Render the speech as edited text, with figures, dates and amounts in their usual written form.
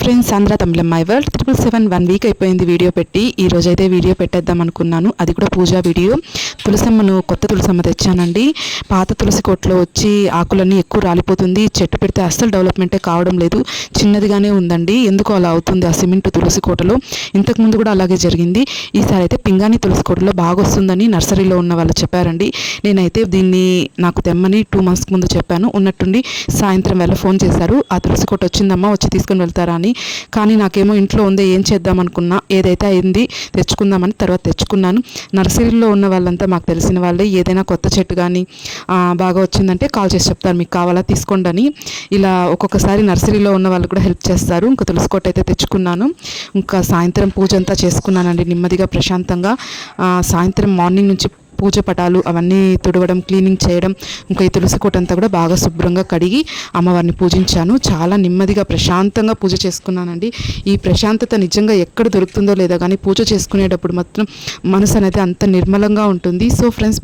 Friends, Andhra తమిళమ్మాయి world 777 1 week అయిపోయింది video పెట్టి. ఈ రోజైతే వీడియో పెట్టేద్దాం అనుకున్నాను. అది కూడా పూజా వీడియో. తులసమ్మను కొత్త తులసమ్మ తెచ్చానండి. పాత తులసి కోట్లో వచ్చి ఆకులన్నీ ఎక్కువ రాలిపోతుంది. చెట్టు పెడితే అస్సలు డెవలప్మెంటే కావడం లేదు, చిన్నదిగానే ఉందండి. ఎందుకు అలా అవుతుంది ఆ సిమెంట్ తులసి కోటలో? ఇంతకుముందు కూడా అలాగే జరిగింది. ఈసారి అయితే పింగాణి తులసి కోటలో బాగా వస్తుందని నర్సరీలో ఉన్న వాళ్ళు చెప్పారండి. నేనైతే దీన్ని నాకు తెమ్మని 2 months ముందు చెప్పాను. ఉన్నట్టుండి సాయంత్రం వేళ ఫోన్ చేశారు, ఆ తులసి కోట వచ్చిందమ్మా, వచ్చి తీసుకుని వెళ్తారా అని. కానీ నాకేమో ఇంట్లో ఉందే, ఏం చేద్దాం అనుకున్నా. ఏదైతే అయింది తెచ్చుకుందామని తర్వాత తెచ్చుకున్నాను. నర్సరీలో ఉన్న వాళ్ళంతా మాకు తెలిసిన వాళ్ళే. ఏదైనా కొత్త చెట్టు కానీ బాగా వచ్చిందంటే కాల్ చేసి చెప్తారు, మీకు కావాలా తీసుకోండి అని. ఇలా ఒక్కొక్కసారి నర్సరీలో ఉన్న వాళ్ళు కూడా హెల్ప్ చేస్తారు. ఇంకా తులసి కోట అయితే తెచ్చుకున్నాను. ఇంకా సాయంత్రం పూజ అంతా చేసుకున్నానండి నెమ్మదిగా ప్రశాంతంగా. సాయంత్రం మార్నింగ్ నుంచి పూజ పటాలు అవన్నీ తుడవడం, క్లీనింగ్ చేయడం, ఇంకా ఈ తులసి కోట అంతా కూడా బాగా శుభ్రంగా కడిగి అమ్మవారిని పూజించాను. చాలా నెమ్మదిగా ప్రశాంతంగా పూజ చేసుకున్నానండి. ఈ ప్రశాంతత నిజంగా ఎక్కడ దొరుకుతుందో లేదో కానీ పూజ చేసుకునేటప్పుడు మాత్రం మనసు అనేది అంత నిర్మలంగా ఉంటుంది. So friends,